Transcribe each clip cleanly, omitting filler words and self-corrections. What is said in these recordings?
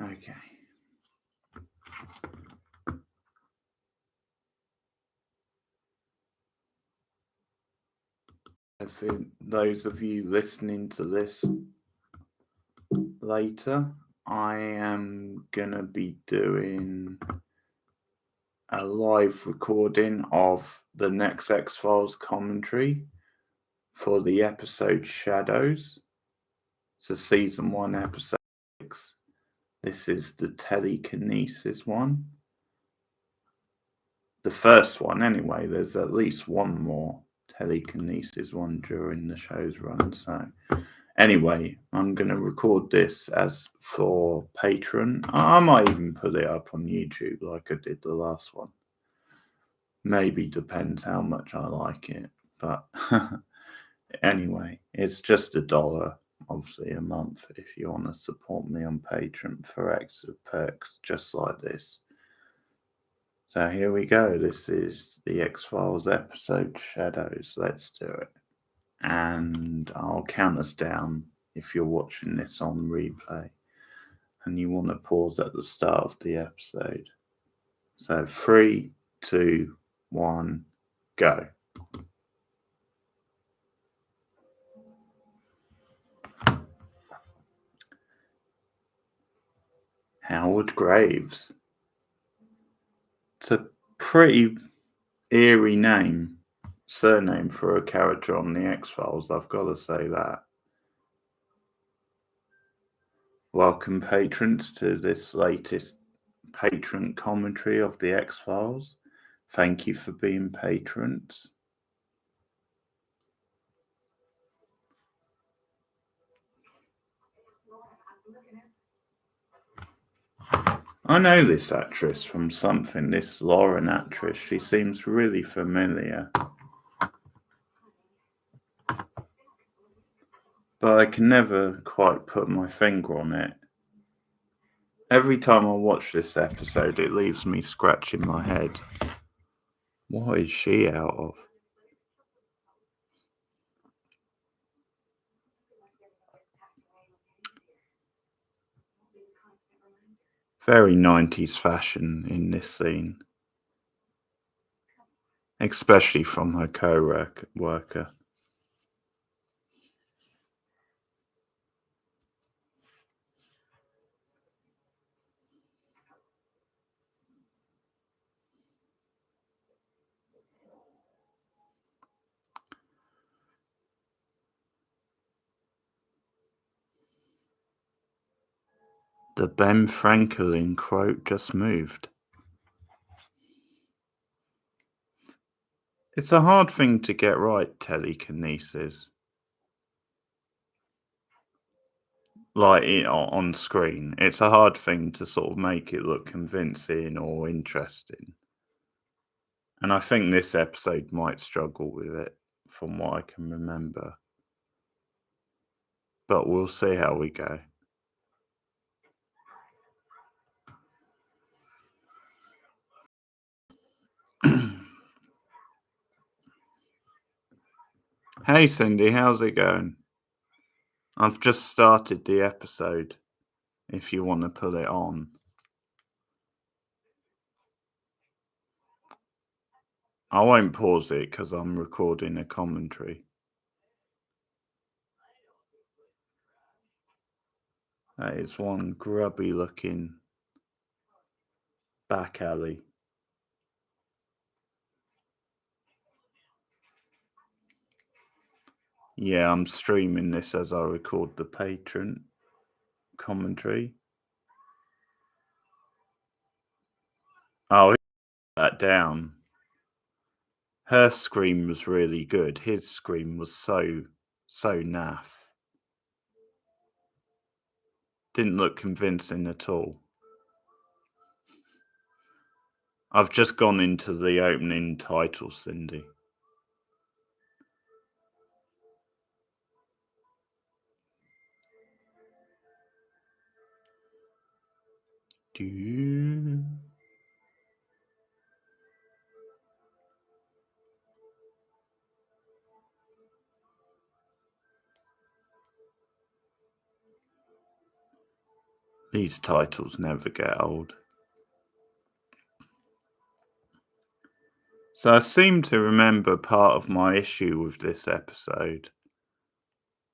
Okay. For those of you listening to this later, I am gonna be doing a live recording of the next X-Files commentary for the episode Shadows. So season 1, episode 6. This is the telekinesis one. The first one, anyway. There's at least one more telekinesis one during the show's run. So anyway, I'm going to record this as for Patreon. I might even put it up on YouTube like I did the last one. Maybe, depends how much I like it. But anyway, it's just $1, obviously, a month if you want to support me on Patreon for extra perks just like this. So here we go. This is the X-Files episode Shadows. Let's do it. And I'll count us down if you're watching this on replay and you want to pause at the start of the episode. So 3, 2, 1, go. Howard Graves. It's a pretty eerie surname for a character on the X-Files, I've got to say that. Welcome, patrons, to this latest patron commentary of the X-Files. Thank you for being patrons. I know this actress from something, this Lauren actress. She seems really familiar. But I can never quite put my finger on it. Every time I watch this episode, it leaves me scratching my head. What is she out of? Very 90s fashion in this scene. Especially from her co-worker. The Ben Franklin quote just moved. It's a hard thing to get right, telekinesis. Like on screen. It's a hard thing to sort of make it look convincing or interesting. And I think this episode might struggle with it, from what I can remember. But we'll see how we go. Hey Cindy, how's it going? I've just started the episode, if you want to put it on. I won't pause it because I'm recording a commentary. That is one grubby looking back alley. Yeah, I'm streaming this as I record the patron commentary. Oh, that down. Her scream was really good. His scream was so naff. Didn't look convincing at all. I've just gone into the opening title, Cindy. These titles never get old. So I seem to remember part of my issue with this episode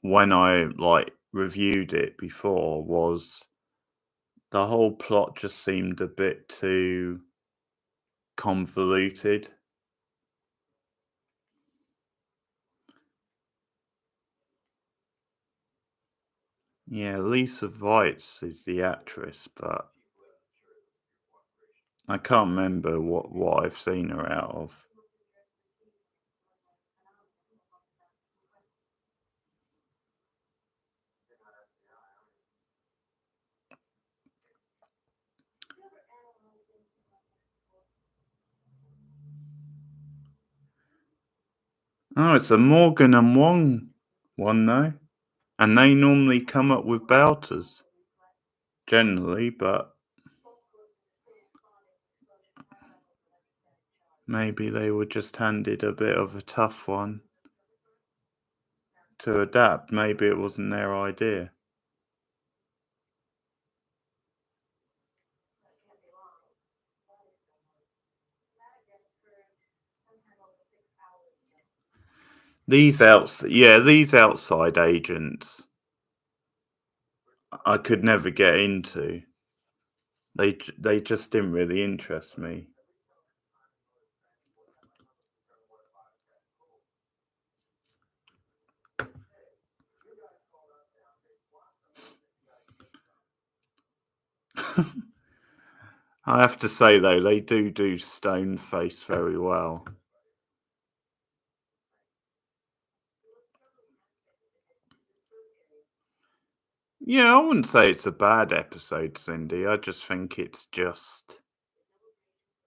when I reviewed it before was the whole plot just seemed a bit too convoluted. Yeah, Lisa Weitz is the actress, but I can't remember what I've seen her out of. Oh, it's a Morgan and Wong one though. And they normally come up with belters. Generally, but maybe they were just handed a bit of a tough one to adapt. Maybe it wasn't their idea. These outside agents I could never get into. They just didn't really interest me. I have to say though, they do stone face very well. Yeah, I wouldn't say it's a bad episode, Cindy. I just think it's just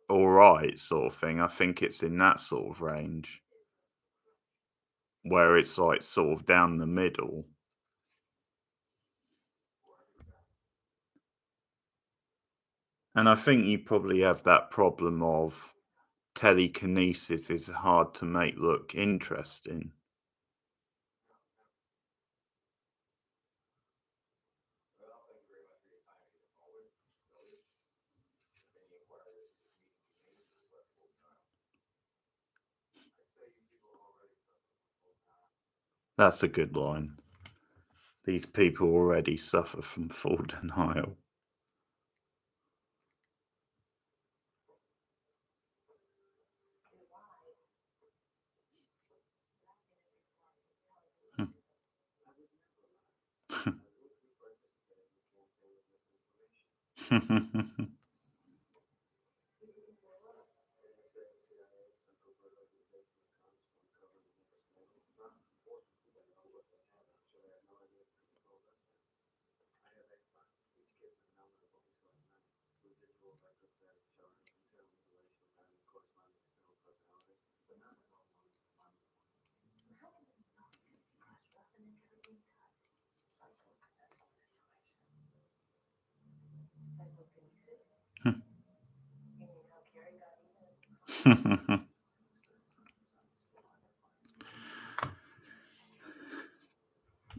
all right, sort of thing. I think it's in that sort of range where it's like sort of down the middle. And I think you probably have that problem of telekinesis is hard to make look interesting. That's a good line. These people already suffer from full denial.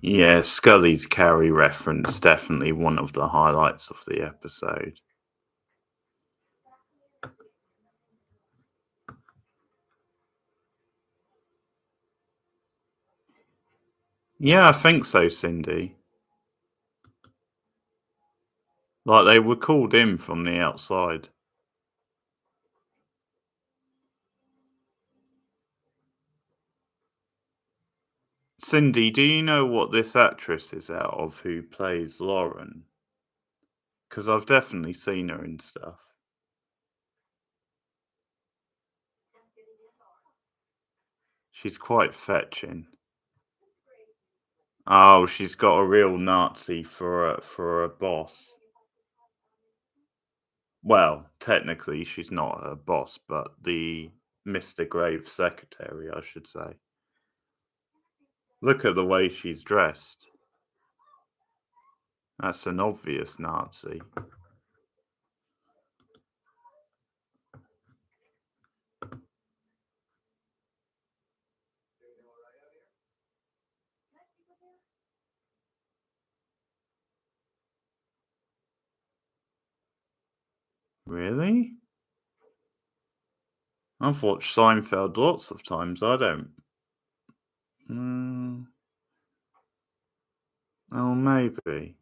Yeah, Scully's Carrie reference definitely one of the highlights of the episode. Yeah, I think so, Cindy. Like they were called in from the outside. Cindy, do you know what this actress is out of who plays Lauren? Because I've definitely seen her in stuff. She's quite fetching. Oh, she's got a real Nazi for a boss. Well, technically, she's not her boss, but the Mr. Graves' secretary, I should say. Look at the way she's dressed. That's an obvious Nazi. Really? I've watched Seinfeld lots of times. I don't. Mm, oh, maybe.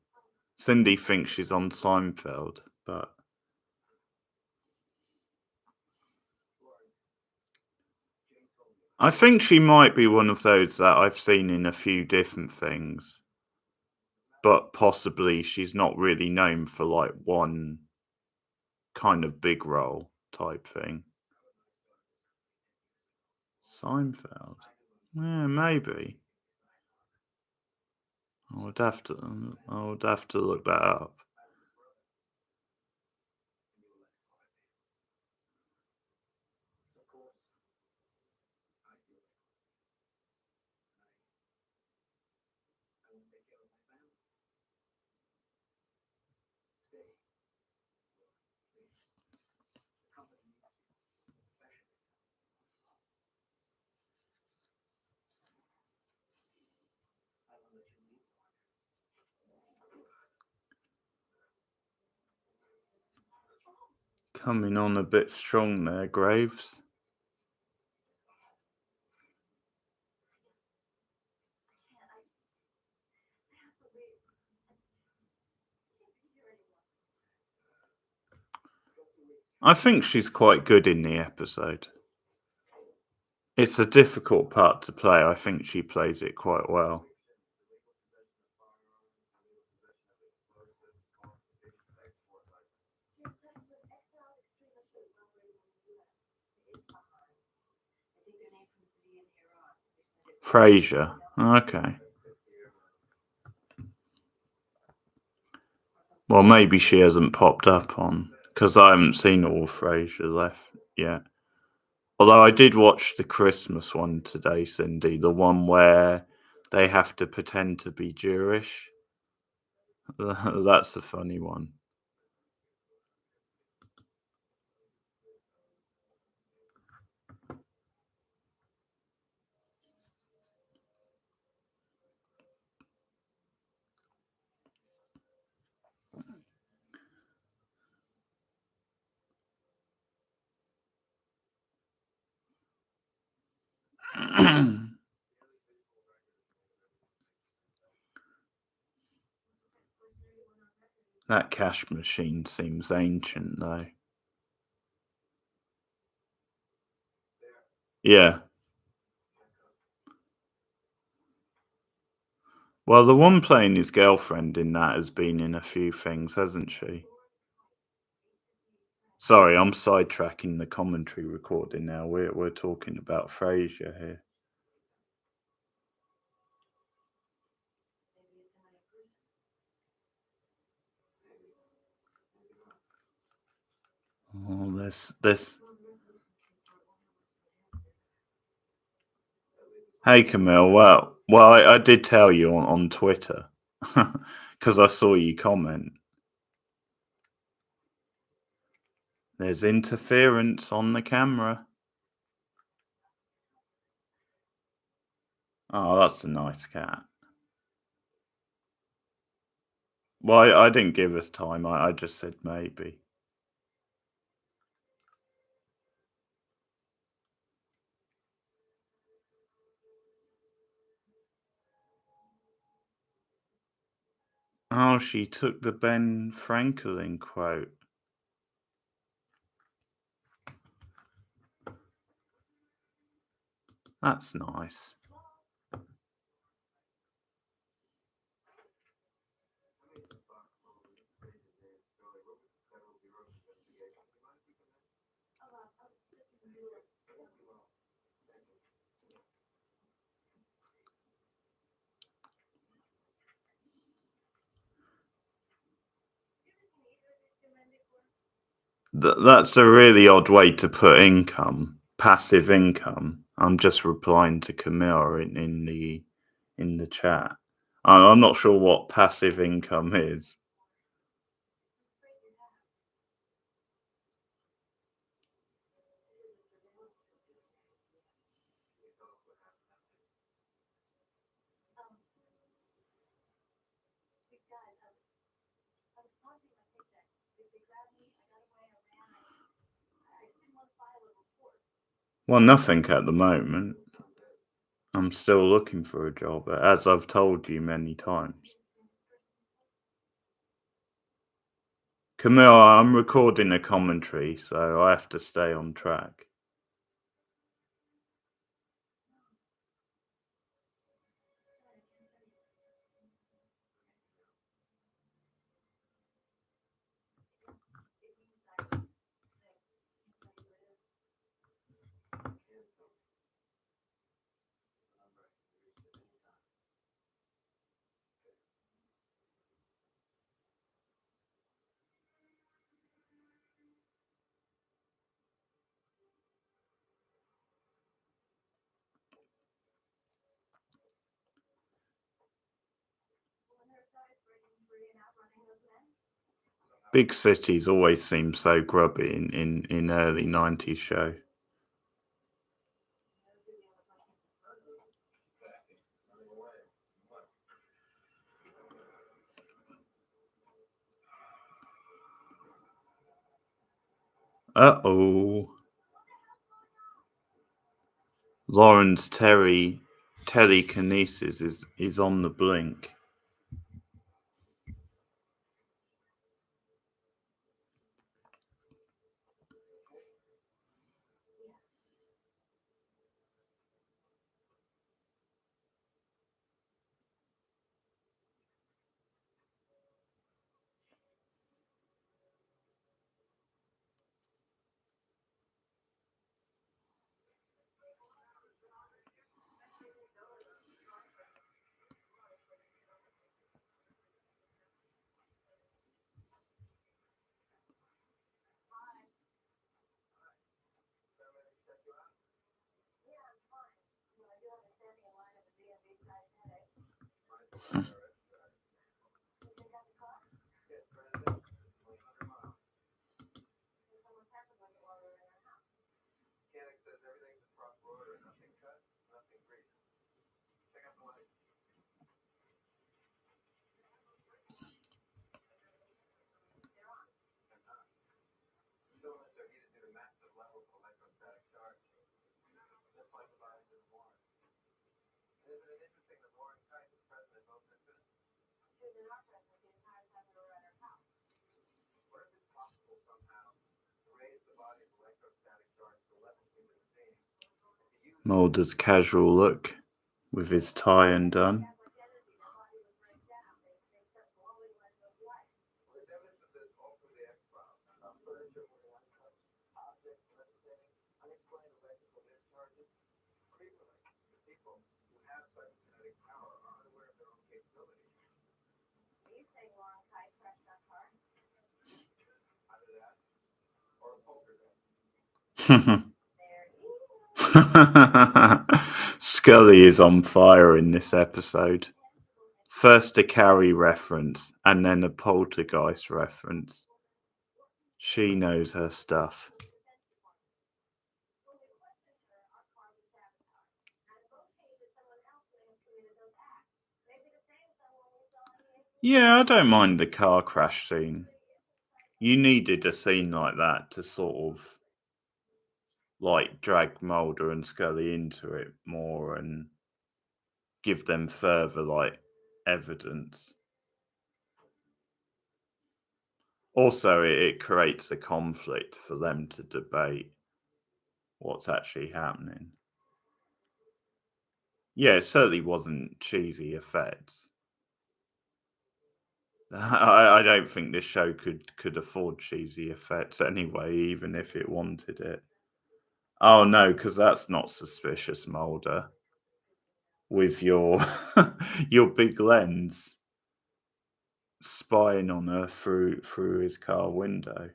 Cindy thinks she's on Seinfeld, but I think she might be one of those that I've seen in a few different things, but possibly she's not really known for like one kind of big role type thing. Seinfeld. Yeah, maybe. I would have to look that up. Coming on a bit strong there, Graves. I think she's quite good in the episode. It's a difficult part to play. I think she plays it quite well. Frasier. Okay. Well, maybe she hasn't popped up on because I haven't seen all of Frasier left yet. Although I did watch the Christmas one today, Cindy, the one where they have to pretend to be Jewish. That's a funny one. That cash machine seems ancient, though. Yeah. Well, the one playing his girlfriend in that has been in a few things, hasn't she? Sorry, I'm sidetracking the commentary recording now. We're talking about Frasier here. Oh, this. Hey, Camille. Well, I did tell you on Twitter because I saw you comment. There's interference on the camera. Oh, that's a nice cat. Well, I didn't give us time. I just said maybe. Oh, she took the Ben Franklin quote. That's nice. That's a really odd way to put income, passive income. I'm just replying to Camille in the chat. I'm not sure what passive income is. Well, nothing at the moment. I'm still looking for a job, as I've told you many times. Camille, I'm recording a commentary, so I have to stay on track. Big cities always seem so grubby in early 90s show. Uh-oh. Lauren's telekinesis is on the blink. Mulder's casual look with his tie undone. Scully is on fire in this episode. First a Carrie reference and then a Poltergeist reference. She knows her stuff. Yeah, I don't mind the car crash scene. You needed a scene like that to sort of like drag Mulder and Scully into it more and give them further like evidence. Also, it creates a conflict for them to debate what's actually happening. Yeah, it certainly wasn't cheesy effects. I don't think this show could afford cheesy effects anyway, even if it wanted it. Oh no, because that's not suspicious, Mulder. With your your big lens spying on her through his car window.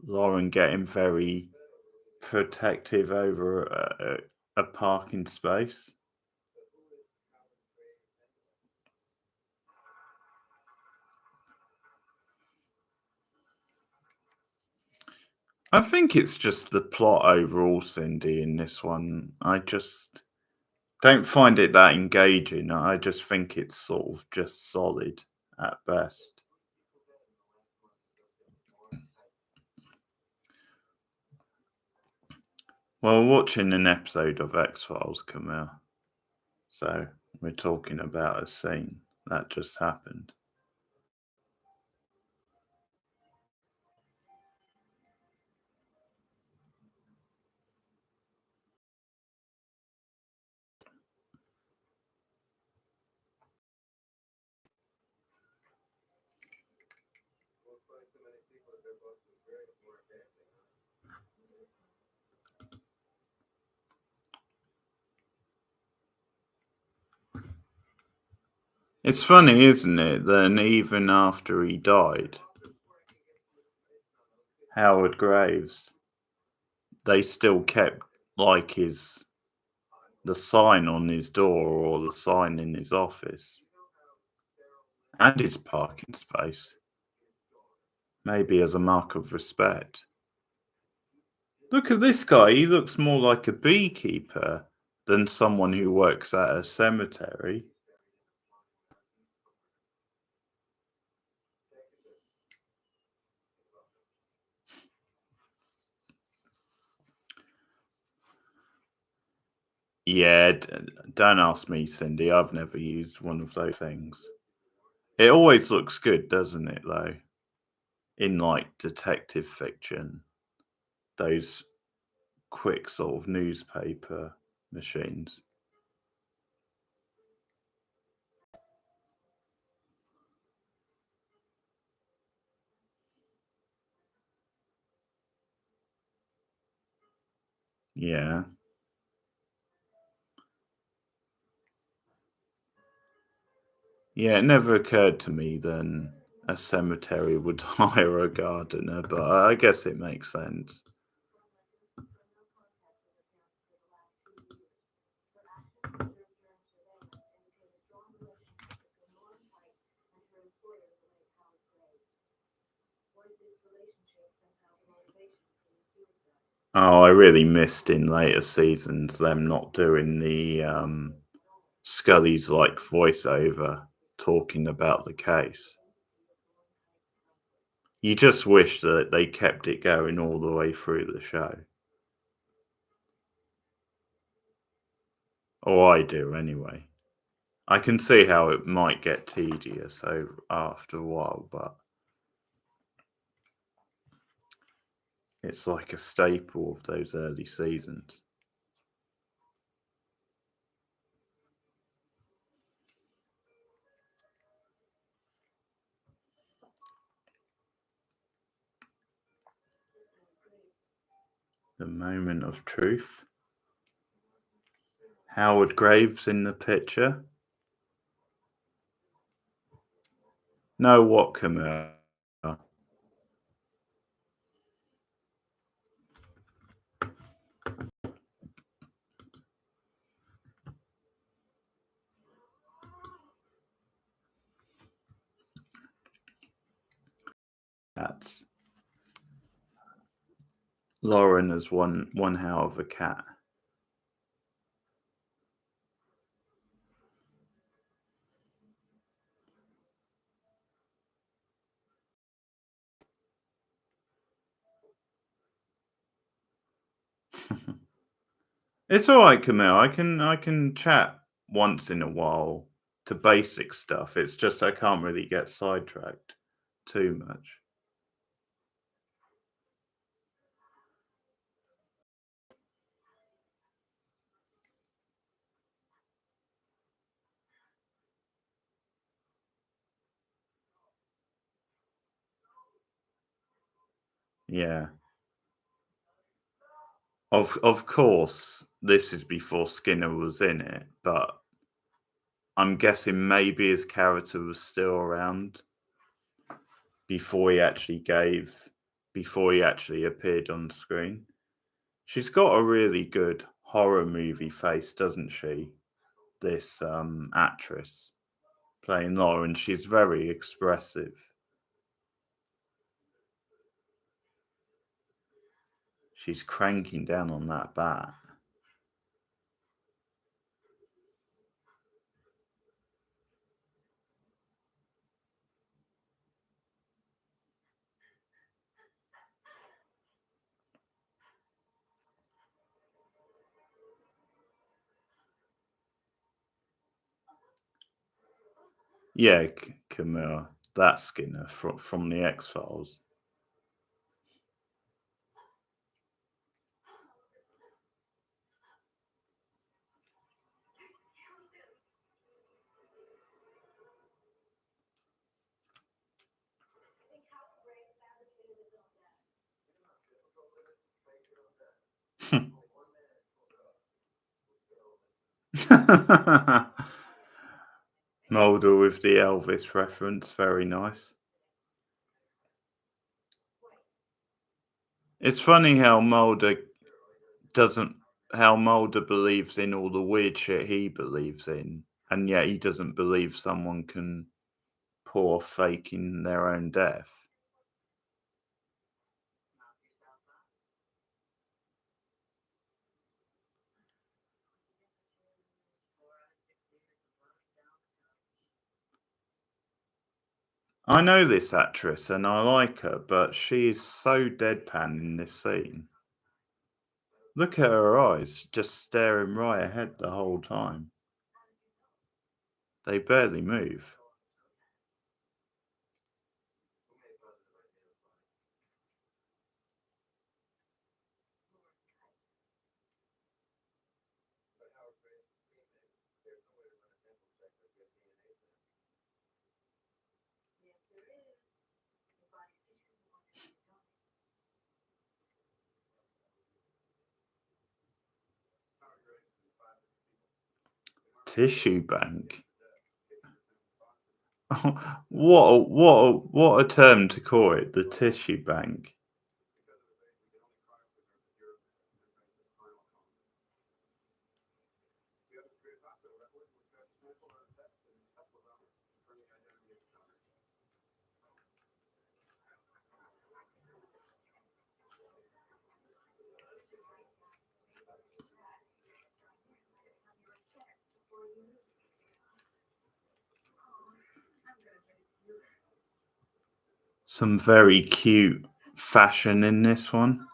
Lauren getting very protective over a parking space. I think it's just the plot overall, Cindy, in this one. I just don't find it that engaging. I just think it's sort of just solid at best. Well, watching an episode of X-Files, Camille. So we're talking about a scene that just happened. It's funny, isn't it? Then even after he died, Howard Graves, they still kept like the sign on his door or the sign in his office and his parking space, maybe as a mark of respect. Look at this guy. He looks more like a beekeeper than someone who works at a cemetery. Yeah, don't ask me, Cindy. I've never used one of those things. It always looks good, doesn't it, though? In like detective fiction, those quick sort of newspaper machines. Yeah. Yeah, it never occurred to me then a cemetery would hire a gardener, but I guess it makes sense. Oh, I really missed in later seasons them not doing the Scully's like voiceover talking about the case. You just wish that they kept it going all the way through the show. Or I do anyway. I can see how it might get tedious after a while, but it's like a staple of those early seasons. The moment of truth. Howard Graves in the picture. No, what, Camilla? That's Lauren as one hell of a cat. It's all right, Camille. I can chat once in a while to basic stuff. It's just I can't really get sidetracked too much. Yeah. Of course, this is before Skinner was in it, but I'm guessing maybe his character was still around before he actually appeared on screen. She's got a really good horror movie face, doesn't she? This actress playing Lauren, she's very expressive. She's cranking down on that bat. Yeah, Camilla, that's Skinner from the X-Files. Mulder with the Elvis reference, very nice. It's funny how Mulder believes in all the weird shit he believes in, and yet he doesn't believe someone can pour faking their own death. I know this actress and I like her, but she is so deadpan in this scene. Look at her eyes, just staring right ahead the whole time. They barely move. Tissue bank. What a term to call it, the tissue bank. Some very cute fashion in this one.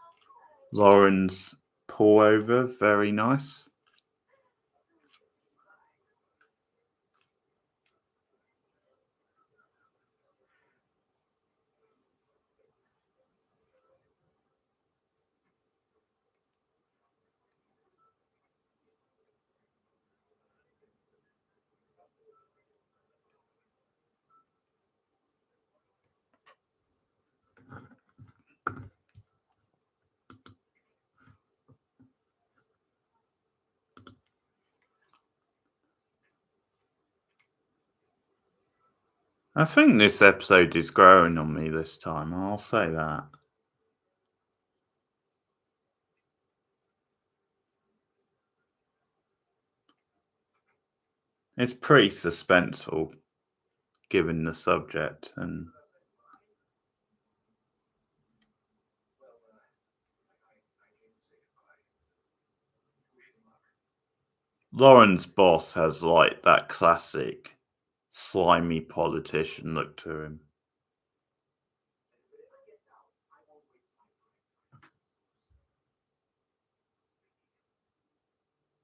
Lauren's pull over, very nice. I think this episode is growing on me this time, I'll say that. It's pretty suspenseful, given the subject, and Lauren's boss has like that classic slimy politician look to him.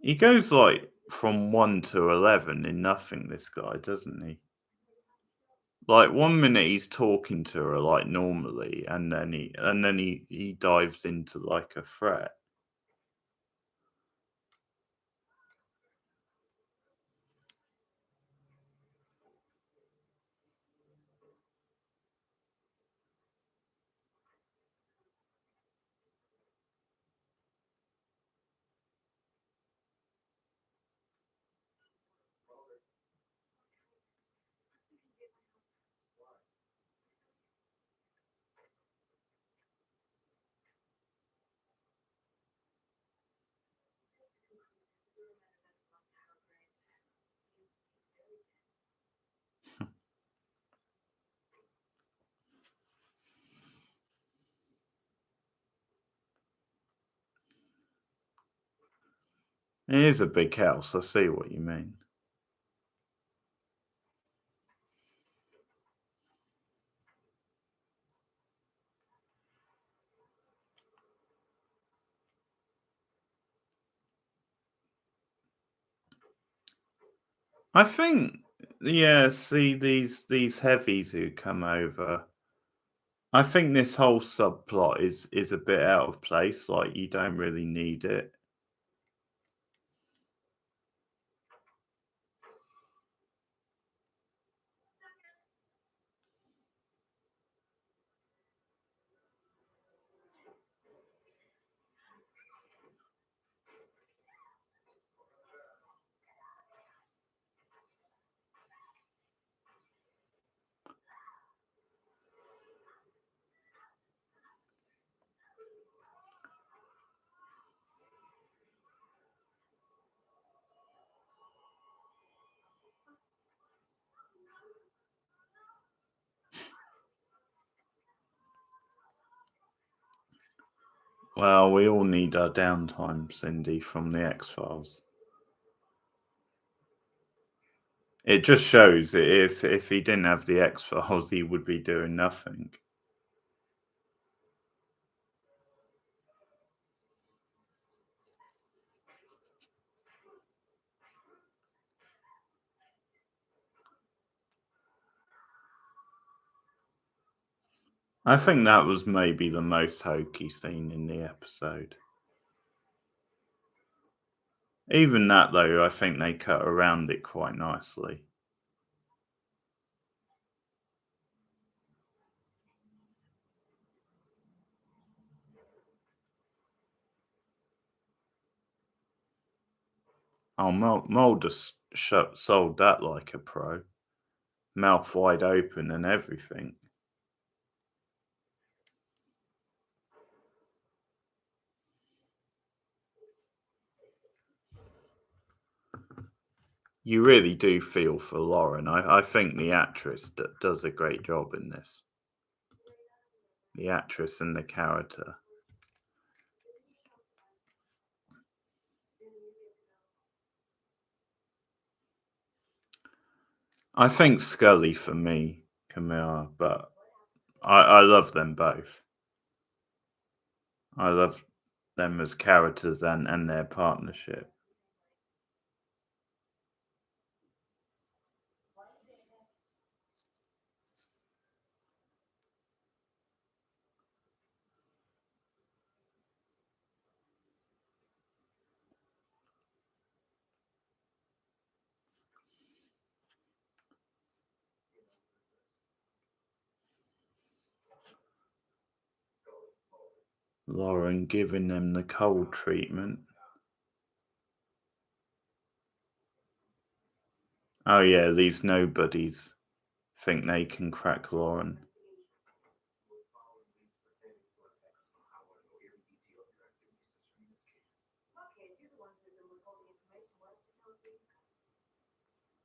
He goes like from 1 to 11 in nothing, this guy, doesn't he? Like 1 minute he's talking to her like normally, and then he dives into like a threat. It is a big house, I see what you mean. I think, yeah, see these heavies who come over. I think this whole subplot is a bit out of place, like you don't really need it. Well, we all need our downtime, Cindy, from the X-Files. It just shows that if he didn't have the X-Files, he would be doing nothing. I think that was maybe the most hokey scene in the episode. Even that, though, I think they cut around it quite nicely. Oh, Mulder sold that like a pro. Mouth wide open and everything. You really do feel for Lauren. I think the actress does a great job in this. The actress and the character. I think Scully for me, Camilla, but I love them both. I love them as characters and their partnership. Lauren giving them the cold treatment. Oh yeah, these nobodies think they can crack Lauren.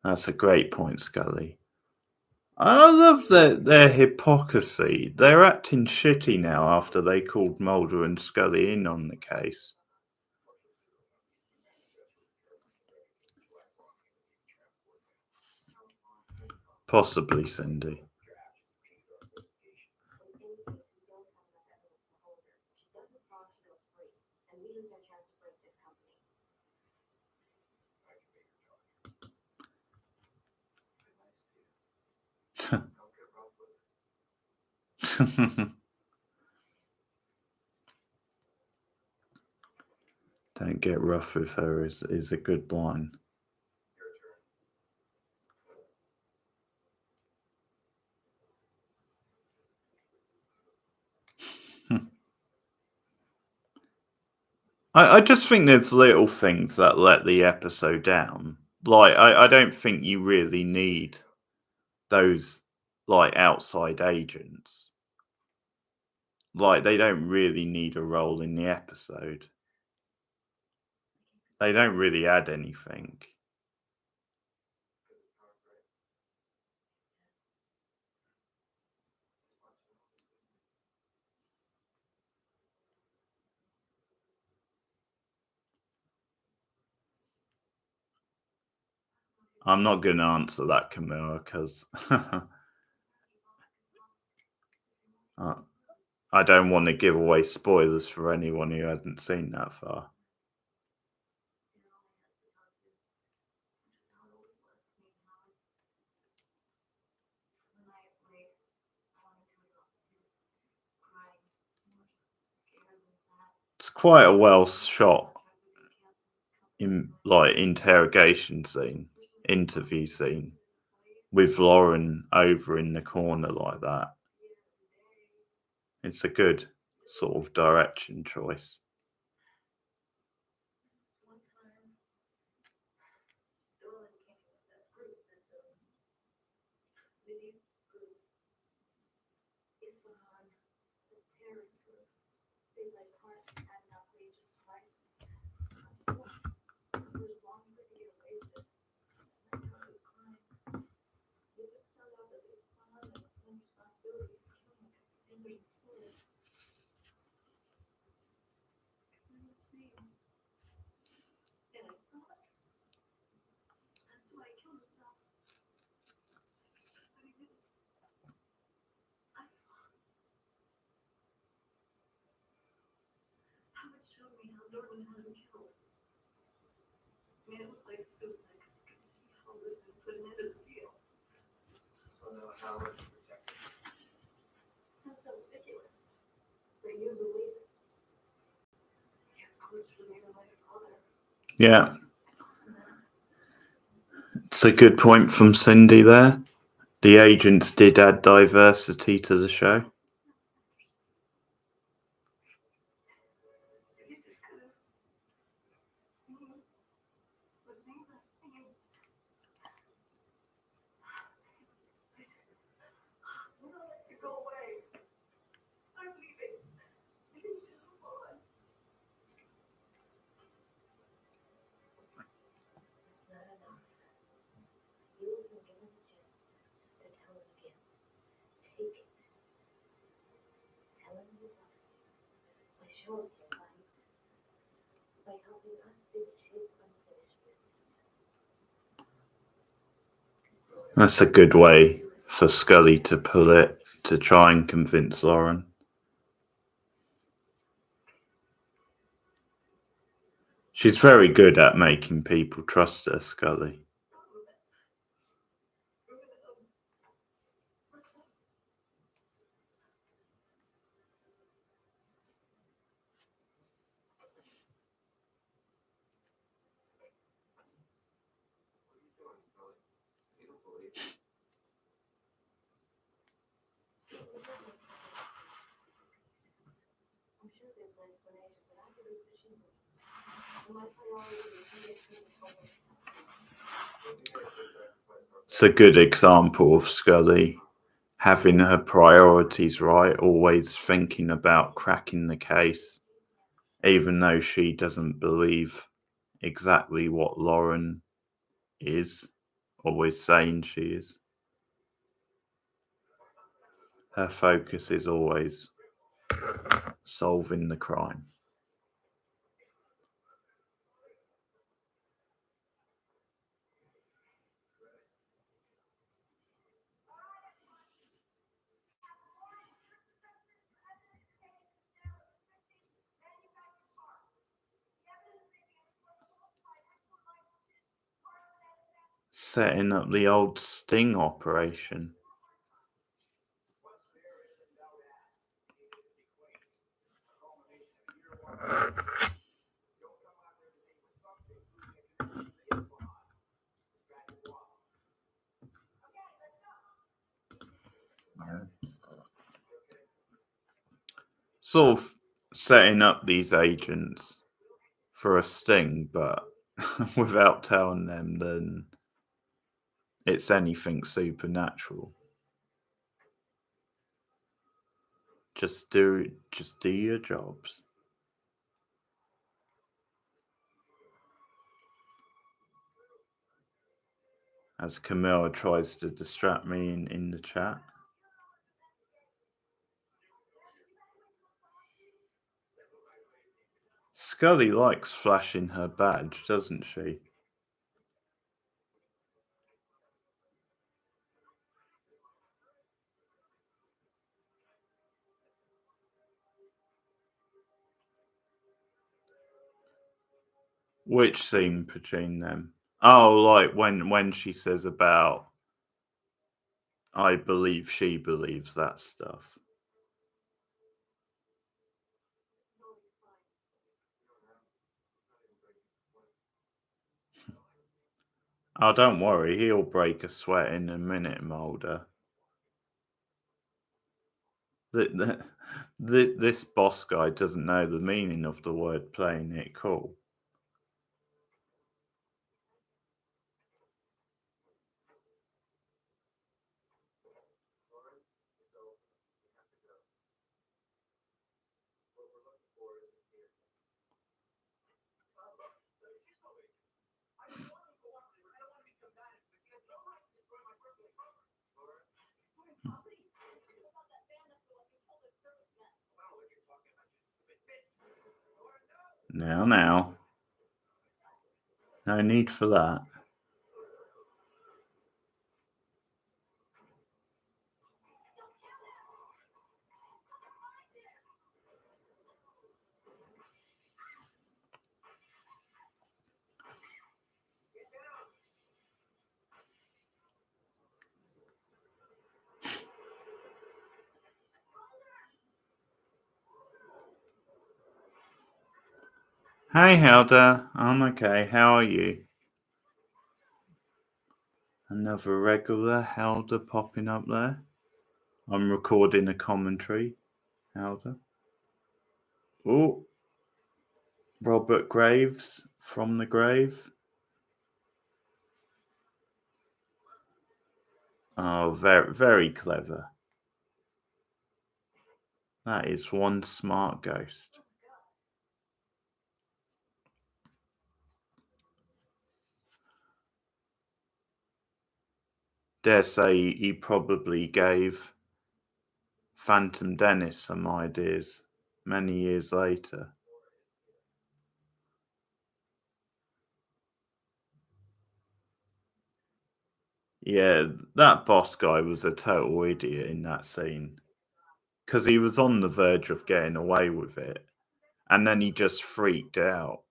That's a great point, Scully. I love their hypocrisy. They're acting shitty now after they called Mulder and Scully in on the case. Possibly, Cindy. Don't get rough with her is a good line. I just think there's little things that let the episode down. Like, I don't think you really need those, like, outside agents. Like, they don't really need a role in the episode. They don't really add anything. I'm not going to answer that, Camilla, because I don't want to give away spoilers for anyone who hasn't seen that far. It's quite a well shot interrogation scene, interview scene with Lauren over in the corner like that. It's a good sort of direction choice. Yeah. It's a good point from Cindy there. The agents did add diversity to the show. That's a good way for Scully to put it, to try and convince Lauren. She's very good at making people trust her, Scully. It's a good example of Scully having her priorities right, always thinking about cracking the case, even though she doesn't believe exactly what Lauren is always saying she is. Her focus is always solving the crime. Setting up the old sting operation. Sort of setting up these agents for a sting, but without telling them then it's anything supernatural. Just do your jobs. As Camilla tries to distract me in the chat. Scully likes flashing her badge, doesn't she? Which scene between them? Oh, like when she says about I believe she believes that stuff. Oh, don't worry, he'll break a sweat in a minute, Mulder. This boss guy doesn't know the meaning of the word playing it cool. Now. No need for that. Hey, Helder. I'm okay. How are you? Another regular Helder popping up there. I'm recording a commentary. Helder. Oh, Robert Graves from the grave. Oh, very, very clever. That is one smart ghost. Dare say he probably gave Phantom Dennis some ideas many years later. Yeah, that boss guy was a total idiot in that scene because he was on the verge of getting away with it, and then he just freaked out.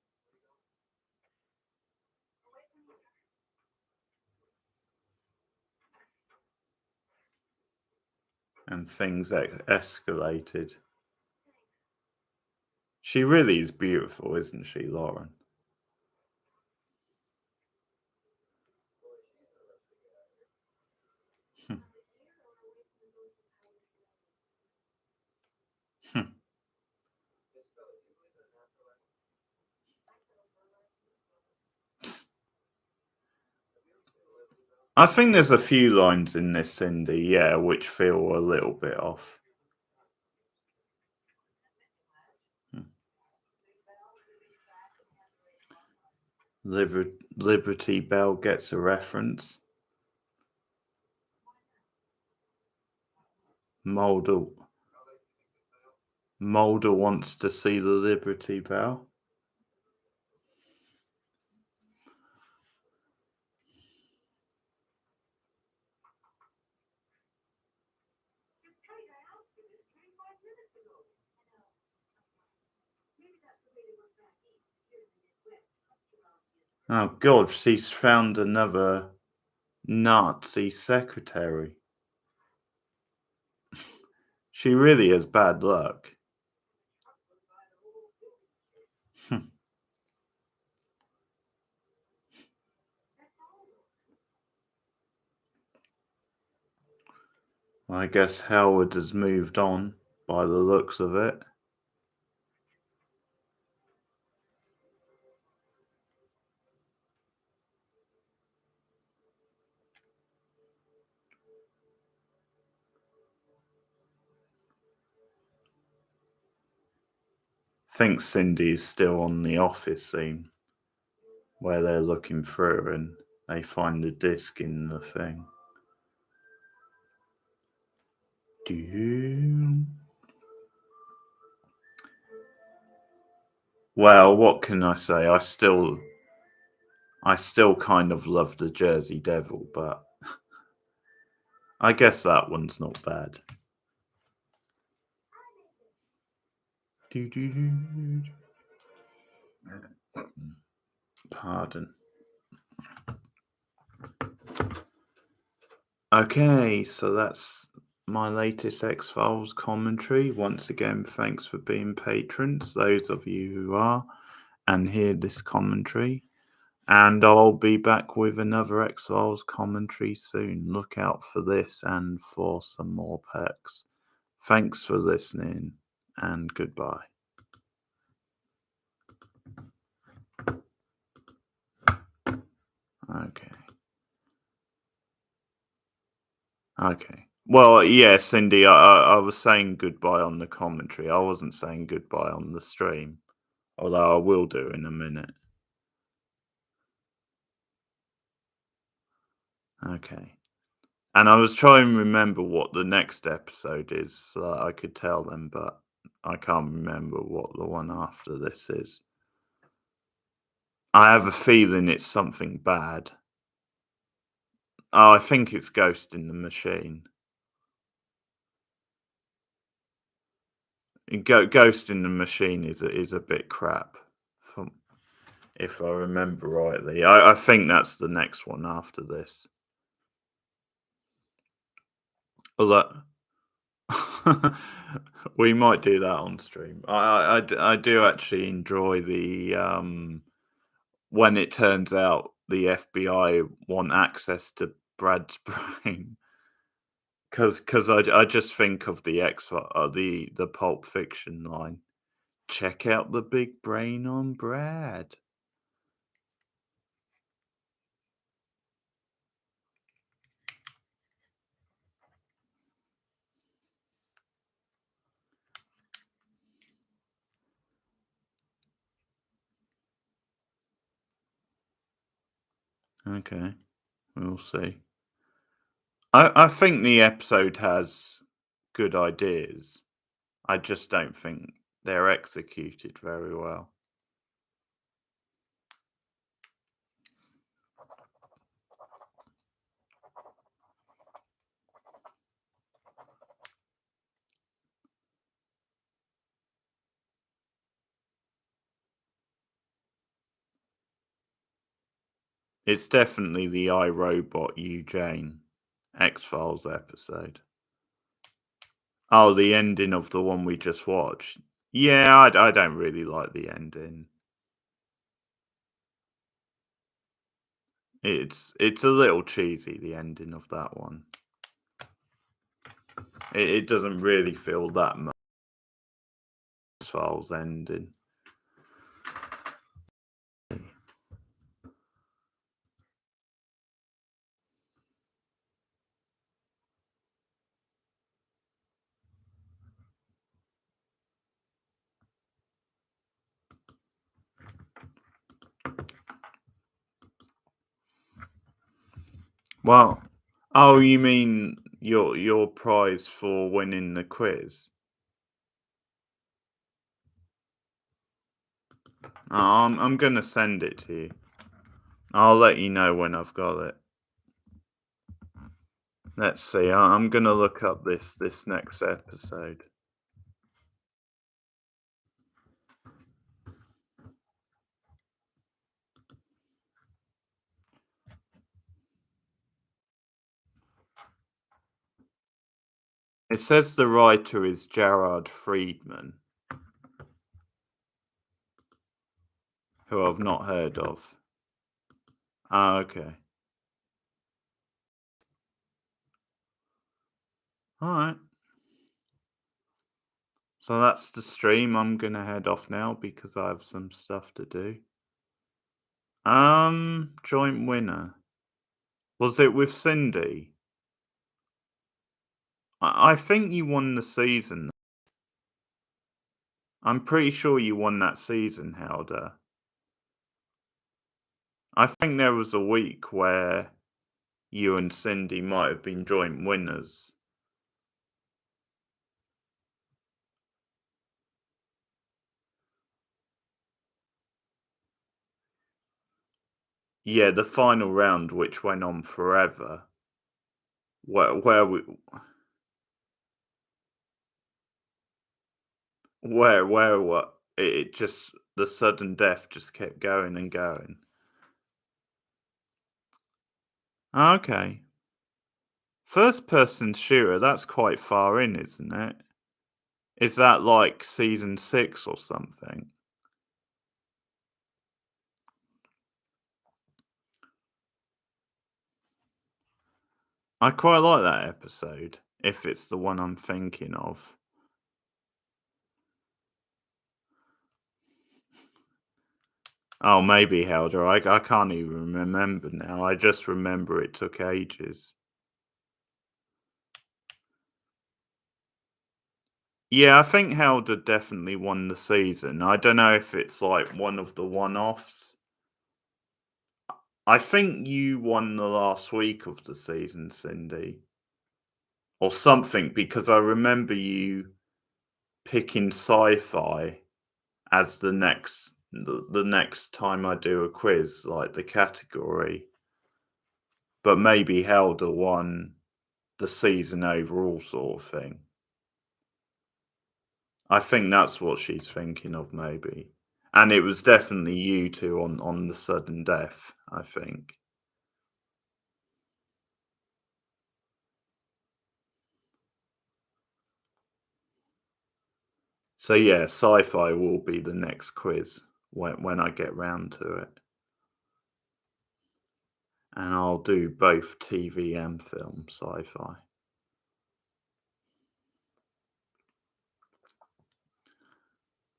And things escalated. She really is beautiful, isn't she, Lauren? Hmm. Hmm. I think there's a few lines in this, Cindy, yeah, which feel a little bit off. Hmm. Liberty Bell gets a reference. Mulder wants to see the Liberty Bell. Oh God, she's found another Nazi secretary. She really has bad luck. Hmm. I guess Howard has moved on by the looks of it. I think Cindy's still on the office scene where they're looking through and they find the disc in the thing. Well, what can I say? I still kind of love the Jersey Devil, but I guess that one's not bad. Pardon. Okay, so that's my latest X-Files commentary. Once again, thanks for being patrons, those of you who are, and hear this commentary. And I'll be back with another X-Files commentary soon. Look out for this and for some more perks. Thanks for listening, and goodbye. Okay. Well, yeah, Cindy, I was saying goodbye on the commentary. I wasn't saying goodbye on the stream, although I will do in a minute. Okay. And I was trying to remember what the next episode is so that I could tell them, but I can't remember what the one after this is. I have a feeling it's something bad. Oh, I think it's Ghost in the Machine. Ghost in the Machine is a bit crap, if I remember rightly. I think that's the next one after this. Although we might do that on stream. I do actually enjoy the when it turns out the FBI want access to Brad's brain. Because I just think of the the Pulp Fiction line. Check out the big brain on Brad. Okay, we'll see. I think the episode has good ideas. I just don't think they're executed very well. It's definitely the I, Robot You Jane X-Files episode. Oh, the ending of the one we just watched. Yeah, I don't really like the ending. It's a little cheesy, the ending of that one. It doesn't really feel that much X-Files ending. Well, oh, you mean your prize for winning the quiz? Oh, I'm gonna send it to you. I'll let you know when I've got it. Let's see. I'm gonna look up this next episode. It says the writer is Gerard Friedman, who I've not heard of. Ah, okay. All right. So that's the stream. I'm gonna head off now because I have some stuff to do. Joint winner. Was it with Cindy? I think you won the season. I'm pretty sure you won that season, Helder. I think there was a week where you and Cindy might have been joint winners. Yeah, the final round, which went on forever. Where what? It just the sudden death just kept going and going. Okay. First person shooter, that's quite far in, isn't it? Is that like season 6 or something? I quite like that episode, if it's the one I'm thinking of. Oh, maybe Helder. I can't even remember now. I just remember it took ages. Yeah, I think Helder definitely won the season. I don't know if it's like one of the one-offs. I think you won the last week of the season, Cindy, or something, because I remember you picking sci-fi as the next time I do a quiz, like the category. But maybe Helder won the season overall sort of thing. I think that's what she's thinking of, maybe. And it was definitely you two on the sudden death, I think. So yeah, sci-fi will be the next quiz when I get round to it. And I'll do both TV and film sci-fi.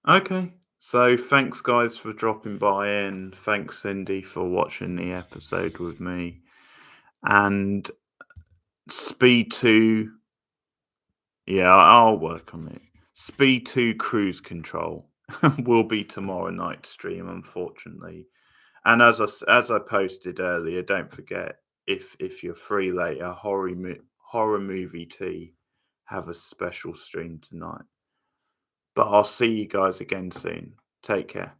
Okay. So thanks guys for dropping by in. Thanks Cindy for watching the episode with me. And Speed 2, yeah, I'll work on it. Speed 2 cruise control will be tomorrow night stream, unfortunately. And as I posted earlier, don't forget, if you're free later, horror movie tea have a special stream tonight. But I'll see you guys again soon. Take care.